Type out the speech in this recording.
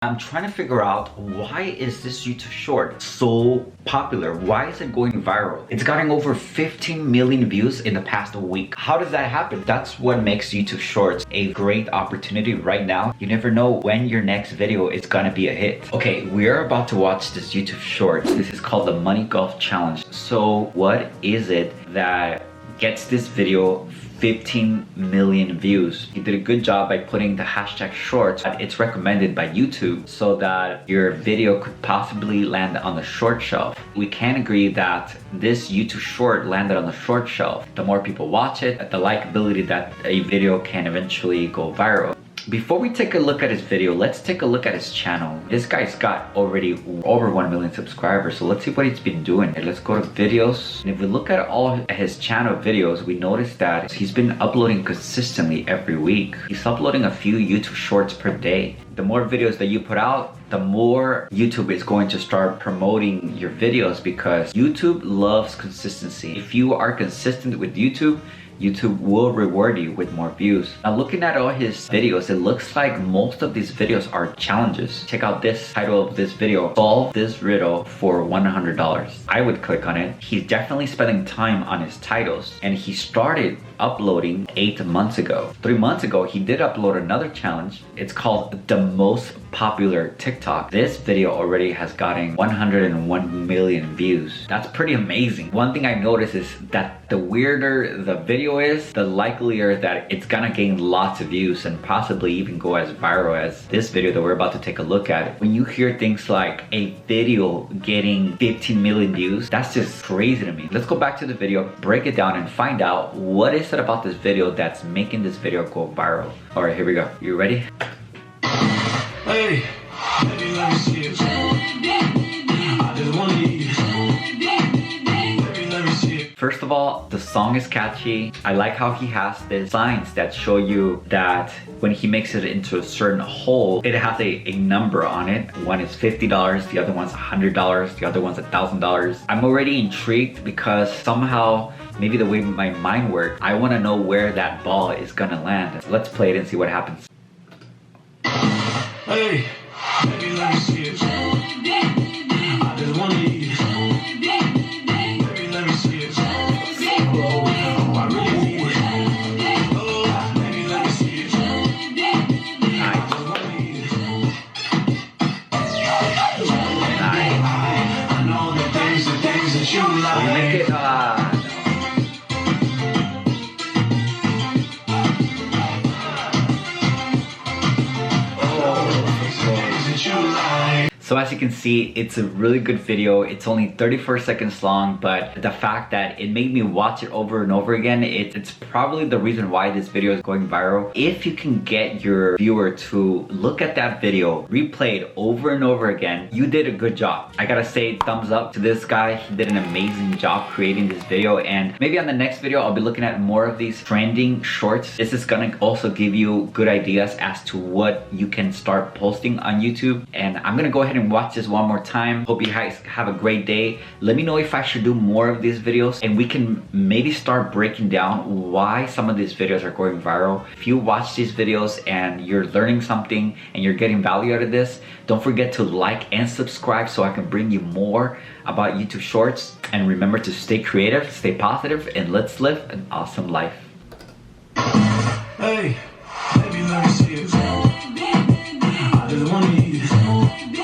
I'm trying to figure out, why is this YouTube short so popular? Why is it going viral? It's gotten over 15 million views in the past week. How does that happen? That's what makes YouTube shorts a great opportunity right now. You never know when your next video is gonna be a hit. Okay, we're about to watch this YouTube short. This is called the Money Golf Challenge. So what is it that gets this video 15 million views? He did a good job by putting the hashtag shorts. It's recommended by YouTube so that your video could possibly land on the short shelf. We can agree that this YouTube short landed on the short shelf. The more people watch it, the likability that a video can eventually go viral. Before we take a look at his video, let's take a look at his channel. This guy's got already over 1 million subscribers, so let's see what he's been doing. Let's go to videos. And if we look at all his channel videos, we notice that he's been uploading consistently every week. He's uploading a few YouTube shorts per day. The more videos that you put out, the more YouTube is going to start promoting your videos, because YouTube loves consistency. If you are consistent with YouTube will reward you with more views. Now, looking at all his videos, it looks like most of these videos are challenges. Check out this title of this video: solve this riddle for $100. I would click on it. He's definitely spending time on his titles, and he started uploading 8 months ago. 3 months ago, he did upload another challenge. It's called the most popular TikTok. This video already has gotten 101 million views. That's pretty amazing. One thing I noticed is that the weirder the video is, the likelier that it's gonna gain lots of views and possibly even go as viral as this video that we're about to take a look at. When you hear things like a video getting 15 million views, that's just crazy to me. Let's go back to the video, break it down, and find out what is it about this video that's making this video go viral. All right, here we go. You ready? Hey, baby, let me see it. I just wanna eat it. Baby, let me see it. First of all, the song is catchy. I like how he has these signs that show you that when he makes it into a certain hole, it has a number on it. One is $50, the other one's $100, the other one's $1,000. I'm already intrigued because somehow, maybe the way my mind works, I wanna know where that ball is gonna land. Let's play it and see what happens. Hey, baby, let me see it. I just wanna eat it. Baby, let me see it. Oh, I really need it. Oh, baby, let me see it. I just wanna eat it. I know the things that you like. Make it So as you can see, it's a really good video. It's only 34 seconds long, but the fact that it made me watch it over and over again, it's probably the reason why this video is going viral. If you can get your viewer to look at that video, replay it over and over again, you did a good job. I gotta say, thumbs up to this guy. He did an amazing job creating this video, and maybe on the next video, I'll be looking at more of these trending shorts. This is gonna also give you good ideas as to what you can start posting on YouTube. And I'm gonna go ahead and watch this one more time. Hope you guys have a great day. Let me know if I should do more of these videos, and we can maybe start breaking down why some of these videos are going viral. If you watch these videos and you're learning something and you're getting value out of this, don't forget to like and subscribe so I can bring you more about YouTube shorts. And remember to stay creative, stay positive, and let's live an awesome life. Hey, baby, let me see it. I just wanna eat it.